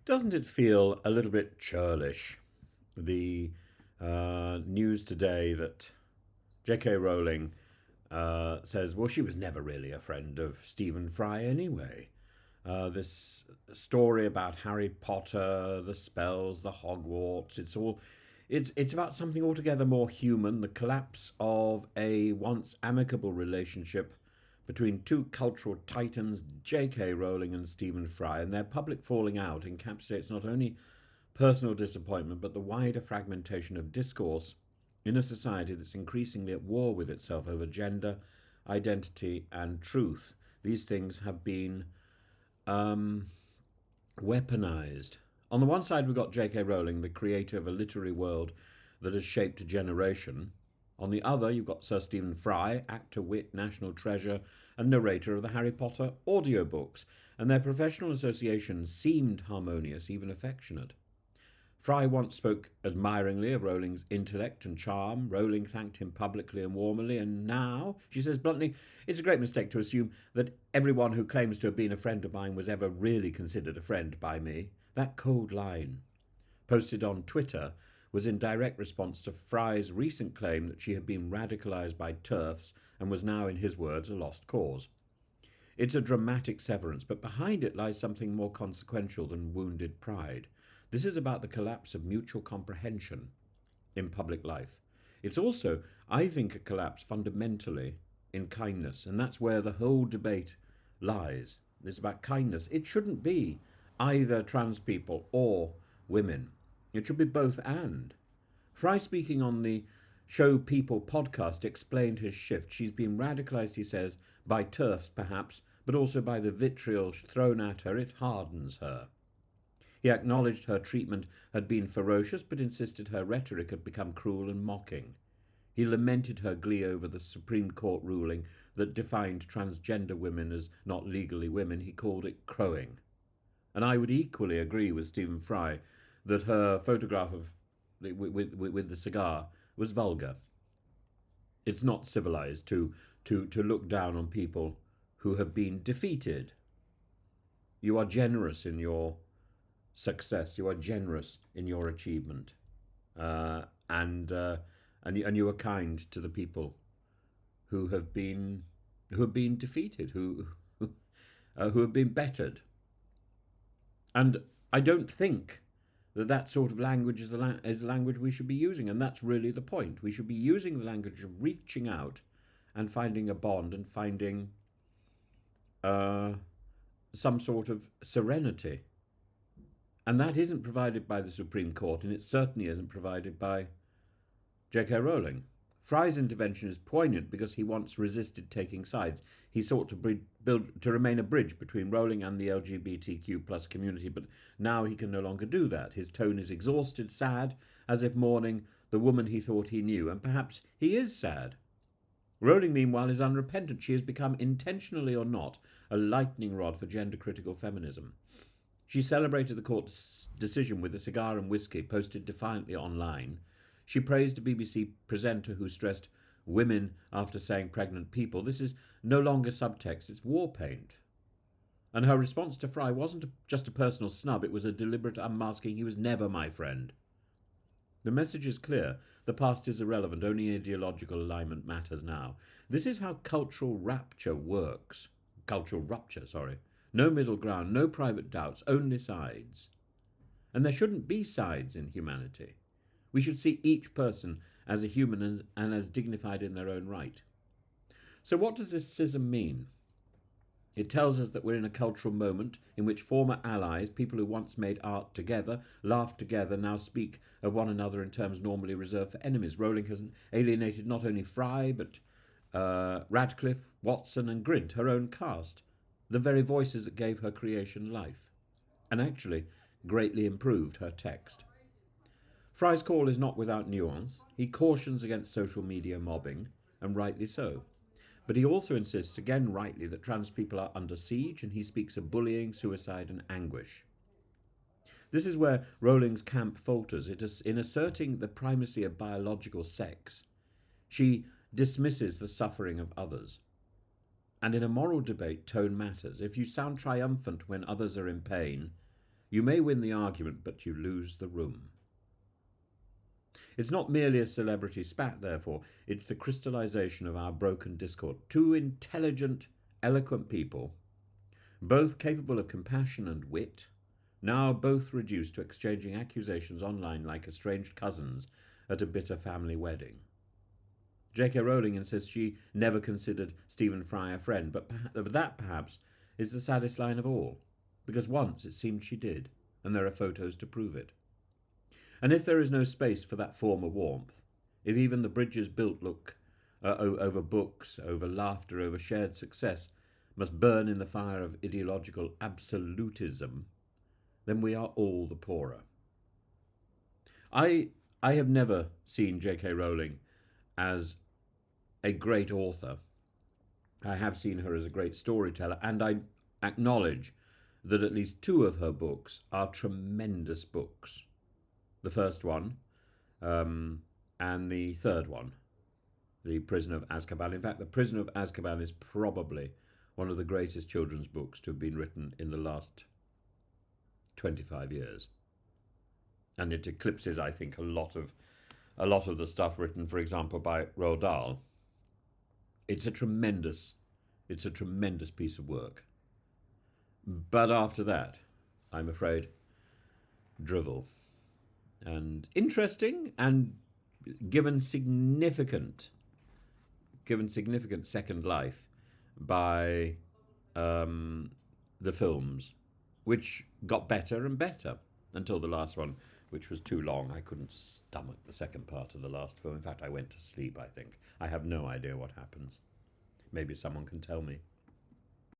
Doesn't it feel a little bit churlish? The news today that J.K. Rowling says, well, she was never really a friend of Stephen Fry anyway. This story about Harry Potter, the spells, the Hogwarts, it's about something altogether more human, the collapse of a once amicable relationship between two cultural titans, J.K. Rowling and Stephen Fry, and their public falling out encapsulates not only personal disappointment but the wider fragmentation of discourse in a society that's increasingly at war with itself over gender, identity, and truth. These things have been um, weaponized. On the one side, we've got J.K. Rowling, the creator of a literary world that has shaped a generation. On the other, you've got Sir Stephen Fry, actor, wit, national treasure, and narrator of the Harry Potter audiobooks, and their professional association seemed harmonious, even affectionate. Fry once spoke admiringly of Rowling's intellect and charm. Rowling thanked him publicly and warmly, and now, she says bluntly, it's a great mistake to assume that everyone who claims to have been a friend of mine was ever really considered a friend by me. That cold line, posted on Twitter, was in direct response to Fry's recent claim that she had been radicalised by TERFs and was now, in his words, a lost cause. It's a dramatic severance, but behind it lies something more consequential than wounded pride. This is about the collapse of mutual comprehension in public life. It's also, I think, a collapse fundamentally in kindness, and that's where the whole debate lies. It's about kindness. It shouldn't be either trans people or women. It should be both and. Fry, speaking on the Show People podcast, explained his shift. She's been radicalised, he says, by TERFs perhaps, but also by the vitriol thrown at her. It hardens her. He acknowledged her treatment had been ferocious, but insisted her rhetoric had become cruel and mocking. He lamented her glee over the Supreme Court ruling that defined transgender women as not legally women. He called it crowing. And I would equally agree with Stephen Fry that her photograph of with the cigar was vulgar. It's not civilized to look down on people who have been defeated. You are generous in your success. You are generous in your achievement, uh, and and you are kind to the people who have been defeated, who have been bettered. And I don't think that that sort of language is the language we should be using, and that's really the point. We should be using the language of reaching out and finding a bond and finding uh, some sort of serenity. And that isn't provided by the Supreme Court, and it certainly isn't provided by J.K. Rowling. Fry's intervention is poignant because he once resisted taking sides. He sought to remain a bridge between Rowling and the LGBTQ plus community, but now he can no longer do that. His tone is exhausted, sad, as if mourning the woman he thought he knew, and perhaps he is sad. Rowling, meanwhile, is unrepentant. She has become, intentionally or not, a lightning rod for gender-critical feminism. She celebrated the court's decision with a cigar and whiskey, posted defiantly online. She praised a BBC presenter who stressed women after saying pregnant people. This is no longer subtext, it's war paint. And her response to Fry wasn't just a personal snub, it was a deliberate unmasking. He was never my friend. The message is clear. The past is irrelevant. Only ideological alignment matters now. This is how cultural rapture works. Cultural rupture, sorry. No middle ground, no private doubts, only sides. And there shouldn't be sides in humanity. We should see each person as a human and as dignified in their own right. So what does this schism mean? It tells us that we're in a cultural moment in which former allies, people who once made art together, laughed together, now speak of one another in terms normally reserved for enemies. Rowling has alienated not only Fry, but Radcliffe, Watson, and Grint, her own cast, the very voices that gave her creation life, and actually greatly improved her text. Fry's call is not without nuance. He cautions against social media mobbing, and rightly so. But he also insists, again rightly, that trans people are under siege, and he speaks of bullying, suicide, and anguish. This is where Rowling's camp falters. It is in asserting the primacy of biological sex. She dismisses the suffering of others. And in a moral debate, tone matters. If you sound triumphant when others are in pain, You may win the argument, but you lose the room. It's not merely a celebrity spat, therefore, it's the crystallization of our broken discord. Two intelligent, eloquent people, both capable of compassion and wit, now both reduced to exchanging accusations online like estranged cousins at a bitter family wedding. J.K. Rowling insists she never considered Stephen Fry a friend, but that perhaps is the saddest line of all, because once it seemed she did, and there are photos to prove it. And if there is no space for that former warmth, if even the bridges built over books, over laughter, over shared success, must burn in the fire of ideological absolutism, then we are all the poorer. I have never seen J.K. Rowling as a great author. I have seen her as a great storyteller, and I acknowledge that at least two of her books are tremendous books. The first one and the third one, The Prisoner of Azkaban. In fact, The Prisoner of Azkaban is probably one of the greatest children's books to have been written in the last 25 years. And it eclipses, I think, a lot of the stuff written, for example, by Roald Dahl. It's a tremendous piece of work. But after that, I'm afraid, drivel. And interesting, and given significant second life by the films, which got better and better until the last one, which was too long. I couldn't stomach the second part of the last film. In fact, I went to sleep, I think. I have no idea what happens. Maybe someone can tell me.